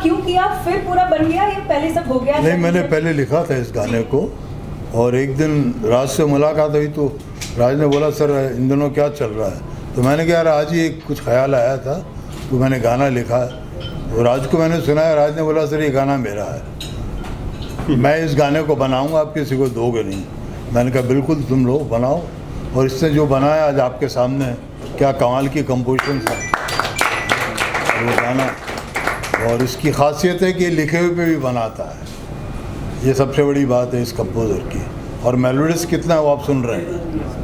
क्यों किया, फिर पूरा बन गया या पहले सब हो गया? नहीं, मैंने पहले लिखा था इस गाने को, और एक दिन राज से मुलाकात हुई तो राज ने बोला सर इन दिनों क्या चल रहा है, तो मैंने कहा यार आज ही कुछ ख्याल आया था तो मैंने गाना लिखा। तो राज को मैंने सुनाया, राज ने बोला सर ये गाना मेरा है, मैं इस गाने को बनाऊंगा, आप किसी को दोगे नहीं। मैंने कहा बिल्कुल तुम लोग बनाओ, और इसने जो बनाया आज आपके सामने क्या कमाल की कंपोजिशन है वो गाना। और इसकी खासियत है कि लिखे हुए पे भी बनाता है, ये सबसे बड़ी बात है इस कंपोज़र की। और मेलोडीज कितना है वो आप सुन रहे हैं।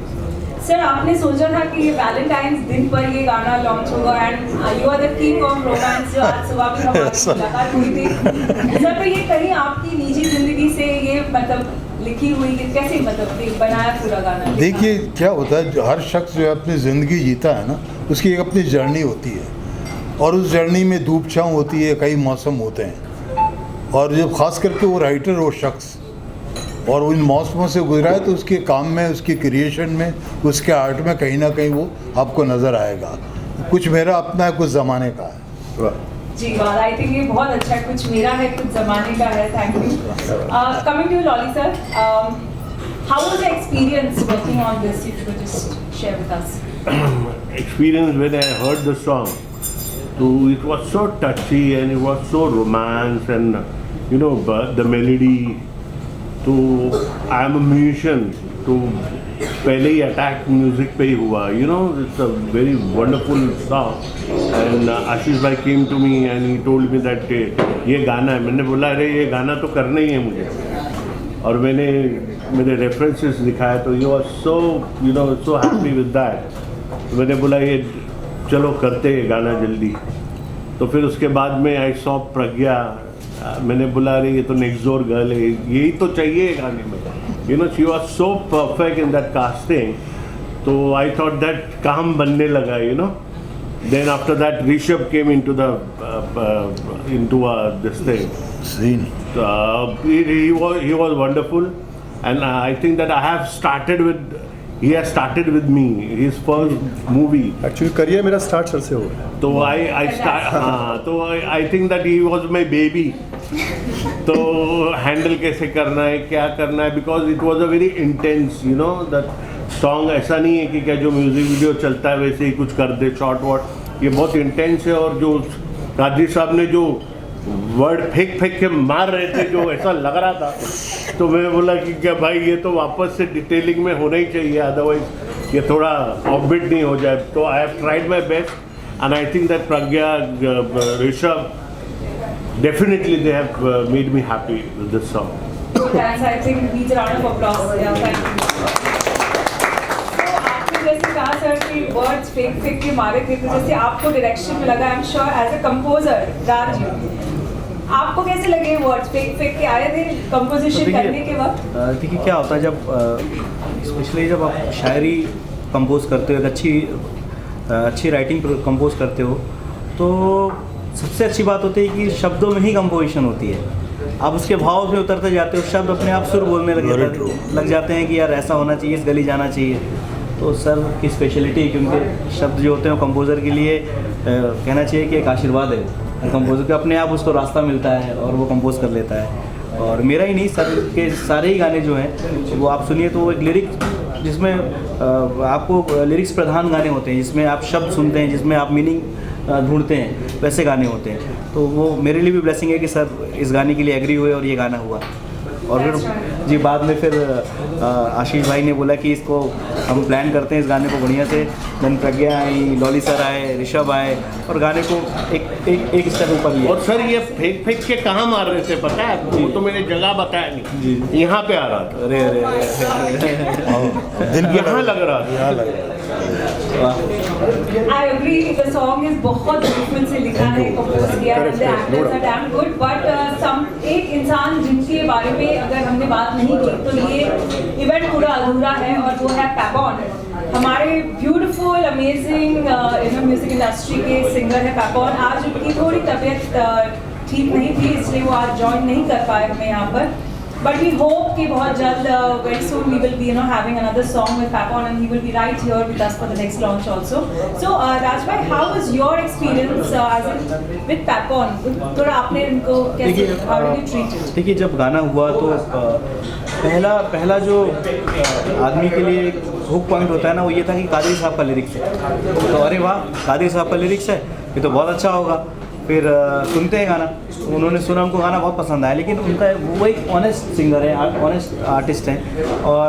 सर आपने सोचा था कि ये वैलेंटाइंस दिन पर ये गाना लॉन्च होगा, and you are the king of romance, जो आज सुबह भी हमारी मुलाकात हुई थी सर, तो ये कहीं आपकी निजी जिंदगी से ये मतलब लिखी हुई, कैसे मतलब बनाया पूरा गाना? देखिए क्या होता है, जो हर शख्स जो अपनी ज़िंदगी जीता है ना, उसकी एक अपनी जर्नी होती है, और उस जर्नी में धूप छाँव होती है, कई मौसम होते हैं, और जब ख़ास करके वो राइटर वो शख्स और उन मौसमों से गुजरा है तो उसके काम में, उसकी क्रिएशन में, उसके आर्ट में कहीं ना कहीं वो आपको नज़र आएगा। कुछ मेरा अपना है, कुछ ज़माने का है। जी वाह, आई थिंक ये बहुत अच्छा है, कुछ मेरा है कुछ ज़माने का है। Thank you. Coming to Lolly sir, how was the experience working on this, if you could just share with us? Experience when I heard the song, so it was so touchy and it was so romance, and you know the melody. तो I am a musician, तो पहले ही attack music पे ही हुआ, you know it's a very wonderful song. And Ashish भाई came to me and he told me that ये गाना है। मैंने बोला अरे ये गाना तो करना ही है मुझे, और मैंने मेरे रेफरेंसेस दिखाया, तो you are so you know so happy with that. मैंने बोला ये चलो करते हैं गाना जल्दी। तो फिर उसके बाद में आई सॉ प्रज्ञा, मैंने बोला अरे ये तो नेक्स्ट डोर गर्ल है, यही तो चाहिए गाने में, you know she was so perfect in that casting. तो आई थॉट दैट काम बनने लगा, you know. Then after that Rishabh came into this thing scene, he was wonderful, and I think that I have started with, he has started with me, his first movie. Actually career मेरा start sir से हुआ, तो I start, हाँ, तो I think that he was my baby. तो handle कैसे करना है, क्या करना है, because it was a very intense, you know that song. ऐसा नहीं है कि क्या जो म्यूजिक वीडियो चलता है वैसे ही कुछ कर दे शॉर्ट वॉट, ये बहुत इंटेंस है। और जो कादरी साहब ने जो वर्ड फेंक के मार रहे थे, जो ऐसा लग रहा था, तो मैं बोला कि क्या भाई ये तो वापस से डिटेलिंग में होना ही चाहिए, अदरवाइज ये थोड़ा ऑफबिट नहीं हो जाए। तो I have tried my best, and I think that Pragya, Rishabh, definitely they have made me happy with this song. Thanks, I think needs a round of applause. Yeah, thank you. तो आपने जैसे कहा sir कि words फेंक के मारे थे, तो जैसे आपको डायरेक्शन में लगा, I am sure as a composer Raj ji, आपको कैसे लगे वर्ड्स फेंक के आए थे कंपोजिशन करने के वक्त? देखिए क्या होता है, जब स्पेशली जब आप शायरी कंपोज करते हो, अच्छी राइटिंग कंपोज करते हो, तो सबसे अच्छी बात होती है कि शब्दों में ही कंपोजिशन होती है। आप उसके भाव में उतरते जाते हो, शब्द अपने आप सुर बोलने लग जाते हैं कि यार ऐसा होना चाहिए, इस गली जाना चाहिए। तो सर की स्पेशलिटी, क्योंकि शब्द जो होते हैं कंपोज़र के लिए कहना चाहिए कि एक आशीर्वाद है कंपोज़र का, अपने आप उसको रास्ता मिलता है और वो कंपोज कर लेता है। और मेरा ही नहीं, सर के सारे ही गाने जो हैं वो आप सुनिए तो एक लिरिक, जिसमें आपको लिरिक्स प्रधान गाने होते हैं, जिसमें आप शब्द सुनते हैं, जिसमें आप मीनिंग ढूंढते हैं, वैसे गाने होते हैं। तो वो मेरे लिए भी ब्लेसिंग है कि सर इस गाने के लिए एग्री हुए और ये गाना हुआ। और फिर जी बाद में फिर आशीष भाई ने बोला कि इसको हम प्लान करते हैं इस गाने को बढ़िया से। देन प्रज्ञा आई, लॉली सर आए, ऋषभ आए, और गाने को एक स्टेप ऊपर लिया। और सर ये फेंक के कहाँ मार रहे थे पता है? वो तो मैंने जगह बताया नहीं जी, यहाँ पे आ रहा था। अरे दिल यहाँ लग रहा था। I agree, the song is बहुत ब्यूटीफुल से लिखा है, कंपोज किया है, the actors are damn good, but एक इंसान जिनके बारे में अगर हमने बात नहीं की तो ये इवेंट पूरा अधूरा है, और वो है पैपॉन। हमारे ब्यूटीफुल अमेजिंग म्यूजिक इंडस्ट्री के सिंगर है पैपॉन। आज उनकी थोड़ी तबीयत ठीक नहीं थी, इसलिए वो आज ज्वाइन नहीं कर पाए हमें यहाँ पर। but we hope कि बहुत जल्द very soon we will be having another song with Papon and he will be right here with us for the next launch also. So Raj bhai, how was your experience as in with Papon? थोड़ा आपने इनको कैसे how did you treat it? देखिए जब गाना हुआ तो पहला जो आदमी के लिए हुक पॉइंट होता है ना, वो ये था कि कादरी साहब का लिरिक्स है, तो अरे वाह कादरी साहब का लिरिक्स है, ये तो बहुत अच्छा होगा। फिर सुनते हैं गाना, उन्होंने सुना, उनको गाना बहुत पसंद आया, लेकिन उनका वो एक ऑनेस्ट सिंगर है, ऑनेस्ट आर्टिस्ट हैं, और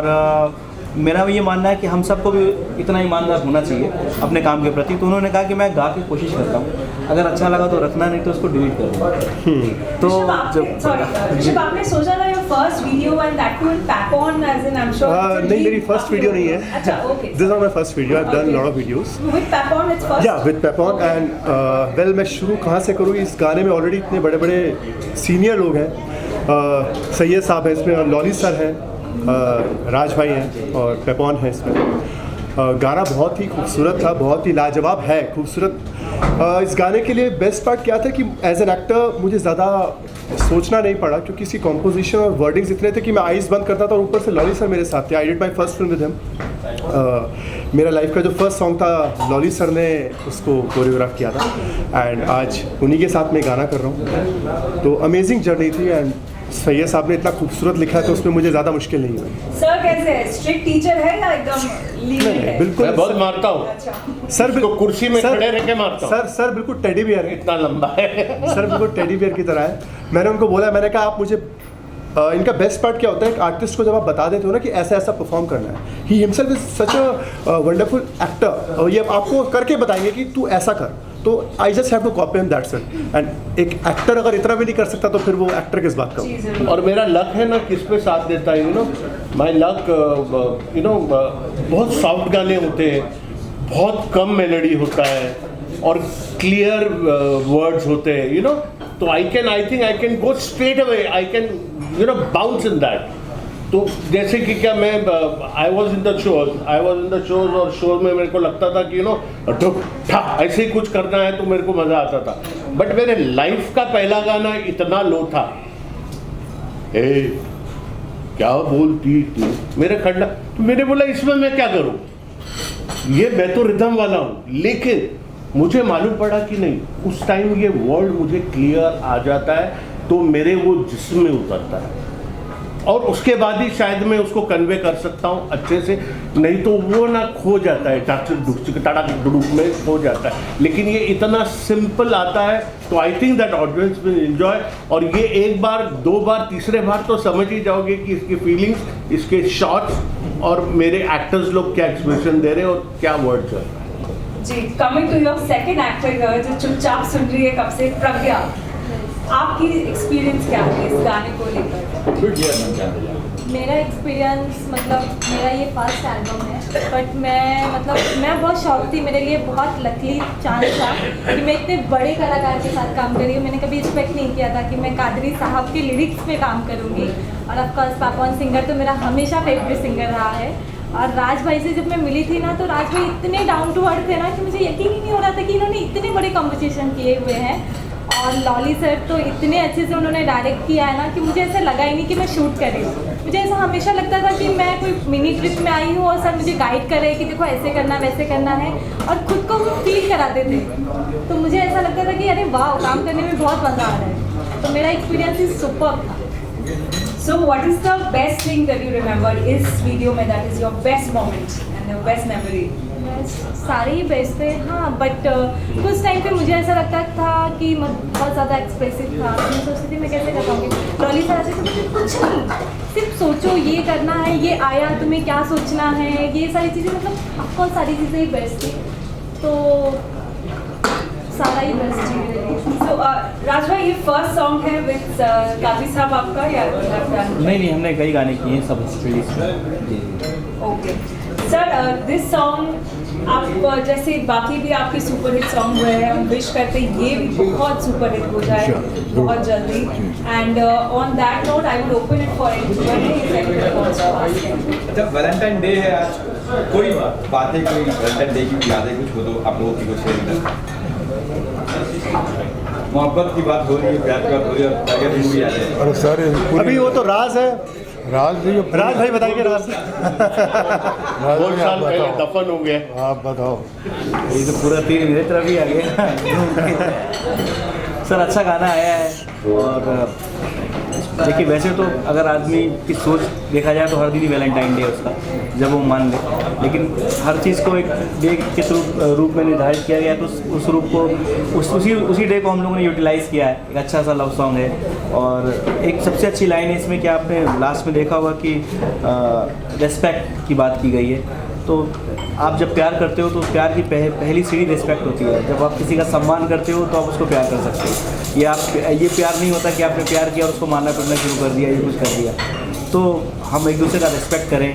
मेरा ये मानना है कि हम सबको भी इतना ईमानदार होना चाहिए अपने काम के प्रति। तो उन्होंने कहा कि मैं गा के कोशिश करता हूँ, अगर अच्छा लगा तो रखना, नहीं तो उसको डिलीट कर दूँगा। तो जब आपने सोचा था your first video and that too Papon as an I am sure नहीं, मेरी फर्स्ट वीडियो नहीं है। अच्छा, okay, this is my first video, I have done lot of videos with Papon. It's first, या विद पेपॉन एंड वेल, मैं शुरू कहाँ से करूँ? इस गाने में ऑलरेडी इतने बड़े बड़े सीनियर लोग हैं, सैयद साहब हैं इसमें, और लॉली सर हैं, राज भाई हैं, और पेपॉन है इसमें। गाना बहुत ही खूबसूरत था, बहुत ही लाजवाब है, खूबसूरत। इस गाने के लिए बेस्ट पार्ट क्या था कि एज एन एक्टर मुझे ज़्यादा सोचना नहीं पड़ा, क्योंकि इसकी कॉम्पोजिशन और वर्डिंग्स इतने थे कि मैं आइज़ बंद करता था और ऊपर से लॉली सर मेरे साथ थे। I did my first film with him. मेरा लाइफ का जो फर्स्ट सॉन्ग था, लॉली सर ने उसको कोरियोग्राफ किया था, एंड आज उन्हीं के साथ मैं गाना कर रहा हूँ। तो अमेजिंग जर्नी थी, एंड सैयद साहब ने इतना खूबसूरत लिखा है, तो उसमें मुझे ज़्यादा मुश्किल नहीं हुई। सर कैसे है? स्ट्रिक्ट टीचर है या एकदम लीनिएंट है? बिल्कुल, मैं बहुत मारता हूँ अच्छा, सर तो कुर्सी में खड़े रह के मारता हूँ। सर बिल्कुल टेडी बियर है, इतना लंबा है। सर बिल्कुल टेडी बियर की तरह है। मैंने उनको बोला, मैंने कहा आप मुझे इनका बेस्ट पार्ट क्या होता है, एक आर्टिस्ट को जब आप बता देते हो ना कि ऐसा ऐसा परफॉर्म करना है, he himself is such a wonderful actor, और ये आपको करके बताएंगे कि तू ऐसा कर, तो I just have to copy him, that's it. And एक एक्टर अगर इतना भी नहीं कर सकता तो फिर वो एक्टर किस बात का? और मेरा लक है ना किस पे साथ देता है, माई लक, बहुत सॉफ्ट गाने होते हैं, बहुत कम मेलोडी होता है, और क्लियर वर्ड्स होते हैं, तो I think I can go straight away, I can bounce in that. तो जैसे कि क्या मैं I was in the shows, और शो में मेरे को लगता था कि ऐसे ही कुछ करना है, तो मेरे को मज़ा आता था। बट मेरे लाइफ का पहला गाना इतना लो था, क्या बोलती तू मेरे खंडा, तो मैंने बोला इसमें मैं क्या करूं, ये मैं तो रिदम वाला हूं। लेकिन मुझे मालूम पड़ा कि नहीं, उस टाइम ये वर्ड मुझे क्लियर आ जाता है, तो मेरे वो जिस्म में उतरता है, और उसके बाद ही शायद मैं उसको कन्वे कर सकता हूँ अच्छे से, नहीं तो वो ना खो जाता है, टाड़ा में खो जाता है। लेकिन ये इतना सिंपल आता है, तो I think that audience will enjoy. और ये एक बार, दो बार, तीसरे बार तो समझ ही जाओगे कि इसकी फीलिंग्स, इसके शॉट्स, और मेरे एक्टर्स लोग क्या एक्सप्रेशन दे रहे हैं और क्या वर्ड चल रहा है। जी, coming to your second actor जो चुपचाप सुन रही है कब से, प्रज्ञा, आपकी एक्सपीरियंस क्या है इस गाने को लेकर? मेरा एक्सपीरियंस मतलब मेरा ये फर्स्ट एल्बम है, बट मैं बहुत शौक थी, मेरे लिए बहुत लकीली चांस था कि मैं इतने बड़े कलाकार के साथ काम कर रही हूँ। मैंने कभी एक्सपेक्ट नहीं किया था कि मैं कादरी साहब के लिरिक्स पे काम करूँगी, और ऑफकोर्स पैपॉन सिंगर तो मेरा हमेशा फेवरेट सिंगर रहा है। और राज भाई से जब मैं मिली थी ना, तो राज भाई इतने डाउन टू अर्थ थे ना कि मुझे यकीन ही नहीं हो रहा था कि इन्होंने इतने बड़े कॉम्पोजिशन किए हुए हैं। और लॉली सर तो इतने अच्छे से उन्होंने डायरेक्ट किया है ना कि मुझे ऐसा लगा ही नहीं कि मैं शूट कर रही हूँ। मुझे ऐसा हमेशा लगता था कि मैं कोई मिनी ट्रिप में आई हूँ और सर मुझे गाइड कर रहे हैं कि देखो ऐसे करना वैसे करना है, और खुद को वो फील कराते थे। तो मुझे ऐसा लगता था कि अरे वाह, काम करने में बहुत मज़ा आ रहा है। तो मेरा एक्सपीरियंस इज सुपर्ब था। So what is the best thing that you remember इस वीडियो में, that is your best moment and your best memory? सारे ही बेस्ट थे, हाँ, बट कुछ टाइम पे मुझे ऐसा लगता था कि मैं बहुत ज़्यादा एक्सप्रेसिव था। मैं सोचती थी मैं कैसे कर पाऊँगी। लॉली सर ऐसे तो मुझे कुछ नहीं, सिर्फ सोचो ये करना है, ये आया, तुम्हें क्या सोचना है, ये सारी चीज़ें, मतलब ऑफकोर्स सारी चीज़ें ही बेस्ट थी, तो सारा ही बेस्ट थी मेरे लिए। So राज भाई, ये फर्स्ट सॉन्ग है विद कादरी साहब आपका या नहीं, हमने कई गाने किए हैं सब स्टडीज में। ओके सर, दिस सॉन्ग आप जैसे बाकी भी आपके सुपरहिट सॉन्ग हुए हैं, हम विश करते हैं ये भी बहुत सुपरहिट हो जाए बहुत जल्दी। And on that note I would open it for जब वैलेंटाइन डे है आज, कोई बात है, कोई वैलेंटाइन डे की यादें कुछ हो तो आप लोगों की कुछ शेयर करें। मोहब्बत की बात हो रही है, प्यार की बात हो रही है और टाइगर मूवी आ रही है। अरे सर अभी वो तो राज है, राज भी राज भाई बताएंगे राज। बहुत भाई, साल पहले दफन हो गए। आप बताओ। ये तो पूरा तीर मेरे तरफ ही आ गया। सर अच्छा गाना आया है और देखिए वैसे तो अगर आदमी की सोच देखा जाए तो हर दिन ही वैलेंटाइन डे है उसका, जब वो मान ले, लेकिन हर चीज़ को एक डे के रूप में निर्धारित किया गया तो उस रूप को उसी डे को हम लोगों ने यूटिलाइज़ किया है। एक अच्छा सा लव सॉन्ग है और एक सबसे अच्छी लाइन है इसमें कि आपने लास्ट में देखा होगा कि रेस्पेक्ट की बात की गई है। तो आप जब प्यार करते हो तो प्यार की पहली सीढ़ी रिस्पेक्ट होती है। जब आप किसी का सम्मान करते हो तो आप उसको प्यार कर सकते हो। ये प्यार नहीं होता कि आपने प्यार किया और उसको मारना पीटना शुरू कर दिया, ये कुछ कर दिया। तो हम एक दूसरे का रिस्पेक्ट करें,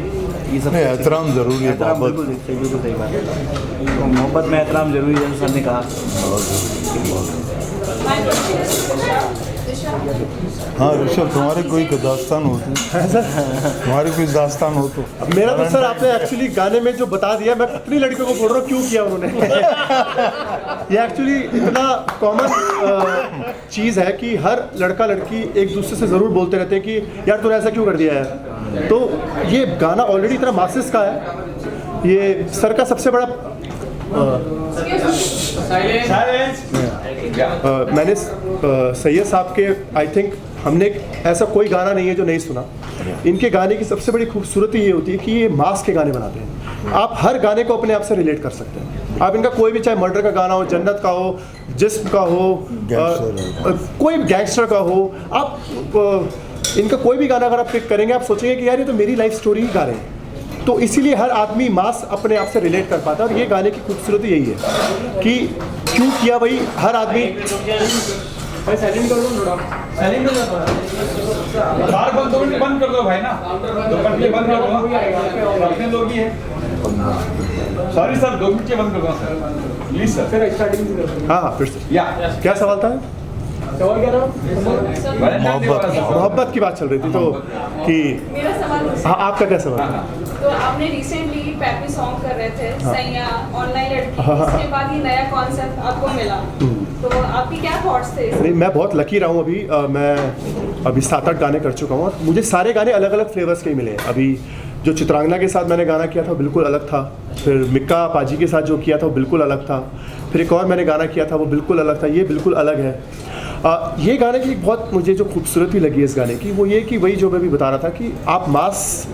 ये सब एहतराम ज़रूरी है। एहतराम बिल्कुल सही बात है। तो मोहब्बत में एहतराम जरूरी है, सर ने कहा। हाँ ऋषभ, तुम्हारे कोई दास्तान हो तुम्हारी कोई दास्तान हो तो। मेरा तो सर आपने एक्चुअली गाने में जो बता दिया, मैं कितनी लड़कियों को बोल रहा हूँ क्यों किया उन्होंने। ये एक्चुअली इतना कॉमन चीज़ है कि हर लड़का लड़की एक दूसरे से ज़रूर बोलते रहते हैं कि यार तूने ऐसा क्यों कर दिया है। तो ये गाना ऑलरेडी इतना मासेस का है। ये सर का सबसे बड़ा मैंने सैयद साहब के आई थिंक हमने ऐसा कोई गाना नहीं है जो नहीं सुना। इनके गाने की सबसे बड़ी खूबसूरती ये होती है कि ये मास के गाने बनाते हैं। आप हर गाने को अपने आप से रिलेट कर सकते हैं। आप इनका कोई भी, चाहे मर्डर का गाना हो, जन्नत का हो, जिस्म का हो, कोई गैंगस्टर का हो, आप इनका कोई भी गाना अगर आप पिक करेंगे आप सोचेंगे कि यार ये तो मेरी लाइफ स्टोरी ही गा रहे हैं। तो इसीलिए हर आदमी मास अपने आप से रिलेट कर पाता है। और ये गाने की खूबसूरती यही है कि क्यों किया भाई, हर आदमी बार बंद 2 मिनट बंद कर दो भाई ना, 2 मिनट के बंद कर दो, अपने लोग ही है। सॉरी सर, 2 मिनट के बंद कर दो सर प्लीज सर। फिर स्टार्टिंग हाँ फिर से या क्या सवाल था? मोहब्बत की बात चल रही थी तो कि मेरा सवाल हाँ आपका क्या सवाल है? तो आपने रिसेंटली पैपी सॉन्ग कर रहे थे सैया ऑनलाइन लड़की, इसके बाद ये नया कॉन्सेप्ट आपको मिला, तो आपकी क्या थॉट्स थे? नहीं, मैं बहुत लकी रहा हूँ। मैं अभी 7-8 गाने कर चुका हूँ। मुझे सारे गाने अलग अलग फ्लेवर्स के ही मिले। अभी जो चित्रांगना के साथ मैंने गाना किया था बिल्कुल अलग था। फिर मिक्का पाजी के साथ जो किया था वो बिल्कुल अलग था। फिर एक और मैंने गाना किया था वो बिल्कुल अलग था। ये बिल्कुल अलग है। ये गाने की बहुत मुझे जो खूबसूरती लगी इस गाने की वो ये कि वही जो मैं भी बता रहा था कि आप मास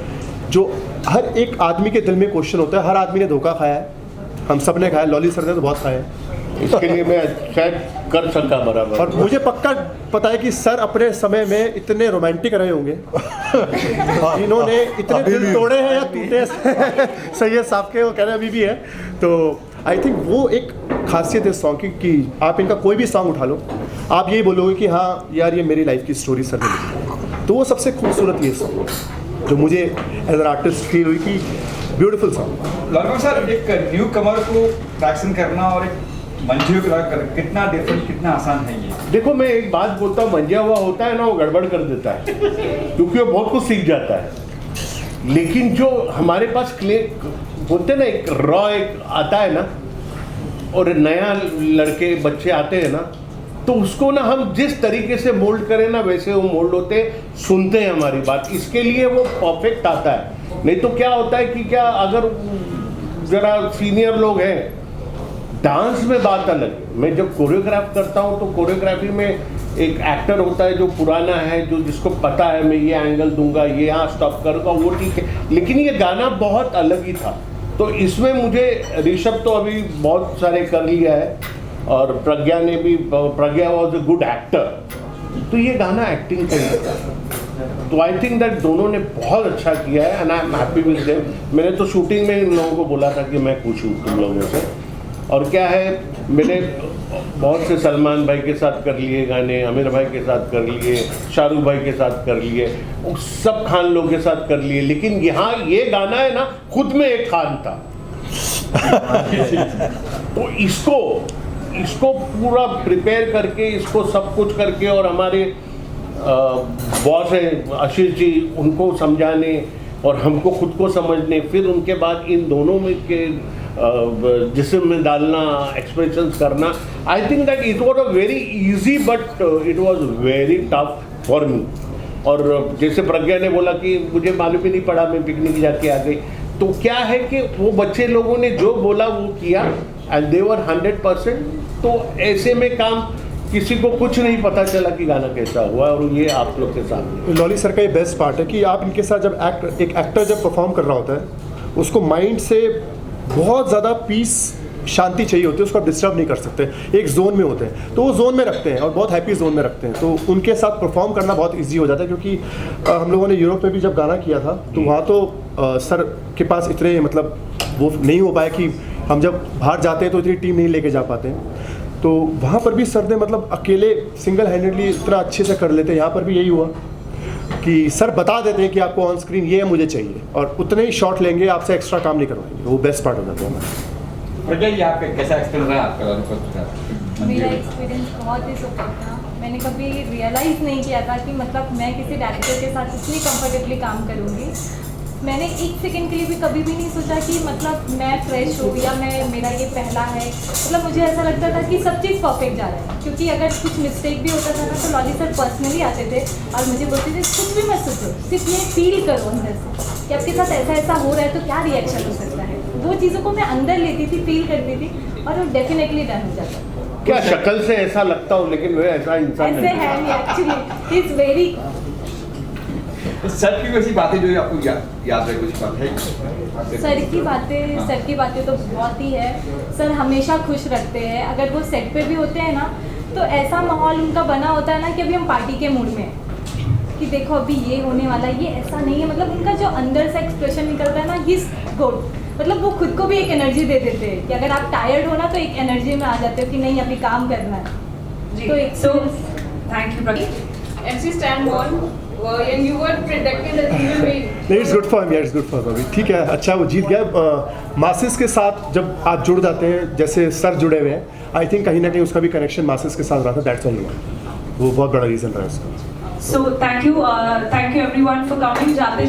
जो हर एक आदमी के दिल में क्वेश्चन होता है। हर आदमी ने धोखा खाया है, हम सब ने खाया, लॉली सर ने तो बहुत खाया है। इसके लिए मैं शायद कर सका बराबर। और मुझे पक्का पता है कि सर अपने समय में इतने रोमांटिक रहे होंगे। इन्होंने इतने दिल तोड़े हैं या टूटे हैं सैयद साहब के, वो कह रहे हैं अभी भी है। तो आई थिंक वो एक खासियत है सॉन्ग की कि आप इनका कोई भी सॉन्ग उठा लो, आप यही बोलोगे कि हाँ यार ये मेरी लाइफ की स्टोरी सर ने लिखी। तो वो सबसे खूबसूरत ये सॉन्ग जो मुझे एज एन आर्टिस्ट फील हुई कि ब्यूटीफुल सॉन्ग। लगभग सर एक न्यू कमर को ट्रैक्शन करना और एक मंजियों को कितना डिफरेंट, कितना आसान है ये? देखो मैं एक बात बोलता हूँ, मंजिया हुआ होता है ना वो गड़बड़ कर देता है क्योंकि वो बहुत कुछ सीख जाता है। लेकिन जो हमारे पास बोलते ना एक रॉ एक आता है ना, और नया लड़के बच्चे आते हैं ना, तो उसको ना हम जिस तरीके से मोल्ड करें ना वैसे वो मोल्ड होते, सुनते हैं हमारी बात, इसके लिए वो परफेक्ट आता है। नहीं तो क्या होता है कि क्या अगर जरा सीनियर लोग हैं, डांस में बात अलग है। मैं जब कोरियोग्राफ करता हूँ तो कोरियोग्राफी में एक एक्टर होता है जो पुराना है, जो जिसको पता है मैं ये एंगल दूंगा, ये यहाँ स्टॉप करूँगा, वो ठीक है। लेकिन ये गाना बहुत अलग ही था। तो इसमें मुझे ऋषभ तो अभी बहुत सारे कर लिया है और प्रज्ञा ने भी, प्रज्ञा वॉज अ गुड एक्टर। तो ये गाना एक्टिंग का ही था। तो आई थिंक दैट दोनों ने बहुत अच्छा किया है and I am happy with them. मैंने तो शूटिंग में इन लोगों को बोला था कि मैं पूछूं तुम लोगों से। और क्या है, मैंने बहुत से सलमान भाई के साथ कर लिए गाने, आमिर भाई के साथ कर लिए, शाहरुख भाई के साथ कर लिए, सब खान लोगों के साथ कर लिए। लेकिन यहाँ ये गाना है ना, खुद में एक खान था तो इसको पूरा प्रिपेयर करके, इसको सब कुछ करके, और हमारे बॉस हैं आशीष जी, उनको समझाने और हमको खुद को समझने, फिर उनके बाद इन दोनों में के जिस्म में डालना, एक्सप्रेशंस करना, I think that it was a very easy but it was very tough for me. और जैसे प्रज्ञा ने बोला कि मुझे मालूम ही नहीं पड़ा, मैं पिकनिक जाके आ गई, तो क्या है कि वो बच्चे लोगों ने जो बोला वो किया एंड दे वर 100%। तो ऐसे में काम किसी को कुछ नहीं पता चला कि गाना कैसा हुआ, और ये आप लोग के सामने। लॉली सर का ये बेस्ट पार्ट है कि आप इनके साथ जब एक एक्टर जब परफॉर्म कर रहा होता है, उसको माइंड से बहुत ज़्यादा पीस, शांति चाहिए होती है, उसको आप डिस्टर्ब नहीं कर सकते, एक जोन में होते हैं, तो वो जोन में रखते हैं और बहुत हैप्पी जोन में रखते हैं, तो उनके साथ परफॉर्म करना बहुत इजी हो जाता है। क्योंकि हम लोगों ने यूरोप में भी जब गाना किया था, तो वहाँ तो सर के पास इतने मतलब वो नहीं हो पाया कि हम जब बाहर जाते हैं तो इतनी टीम नहीं लेके जा पाते हैं, तो वहाँ पर भी सर ने मतलब अकेले सिंगल हैंडेडली इतना अच्छे से कर लेते हैं। यहाँ पर भी यही हुआ कि सर बता देते हैं कि आपको ऑन स्क्रीन ये मुझे चाहिए, और उतने ही शॉट लेंगे, आपसे एक्स्ट्रा काम नहीं करवाएंगे, वो बेस्ट पार्ट हो जाता है हमारा। प्रज्ञा, यहाँ पे कैसा एक्सपीरियंस रहा आपका? मेरा एक्सपीरियंस बहुत ही सुपर था। मैंने कभी रियलाइज़ नहीं किया था कि मतलब मैं किसी डायरेक्टर के साथ इतनी कंफर्टेबली काम करूँगी। मैंने एक सेकंड के लिए भी कभी भी नहीं सोचा कि मतलब मैं फ्रेश हूँ या मेरा ये पहला है। मतलब मुझे ऐसा लगता था कि सब चीज़ परफेक्ट जा रहा है, क्योंकि अगर कुछ मिस्टेक भी होता था ना तो लॉली सर पर्सनली आते थे और मुझे बोलते थे कुछ भी मत सोचो, सिर्फ ये फील करो अंदर से कि आपके साथ ऐसा ऐसा हो रहा है तो क्या रिएक्शन हो सकता है। वो चीज़ों को मैं अंदर लेती थी, फील करती थी, और वो डेफिनेटली डन हो जाता। क्या शक्ल से ऐसा लगता हो, लेकिन वह ऐसा इंसान ऐसे है नहीं एक्चुअली, इज वेरी। सर की वैसी बातें जो आपको याद रहे, कुछ बात है? सर की बातें तो बहुत ही है। सर हमेशा खुश रखते हैं। अगर वो सेट पे भी होते हैं ना, तो ऐसा माहौल उनका बना होता है ना कि अभी हम पार्टी के मूड में हैं, कि देखो अभी ये होने वाला है, ये ऐसा नहीं है। मतलब उनका जो अंदर से एक्सप्रेशन निकलता है ना, ही इज गुड। मतलब वो खुद को भी एक एनर्जी दे देते हैं कि अगर आप टायर्ड हो ना तो एक एनर्जी में आ जाते हो कि नहीं अभी काम करना है। तो एक thank you Pragya. MC Stan won and you were predicting that he will win. नहीं, it's good for me, it's good for me. ठीक है, अच्छा वो जीत गया। मासेस के साथ जब आप जुड़ जाते हैं, जैसे सर जुड़े हुए हैं, आई थिंक कहीं ना कहीं उसका भी कनेक्शन मासेस के साथ रहा था, दैट्स ऑल। वो बहुत बड़ा रीज़न रहा है उसका। So thank you everyone for coming. जाते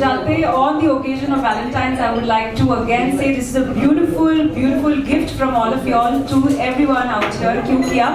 on the occasion of Valentine's, I would like to again say this is a beautiful gift from all of y'all to everyone out here. क्यों किया?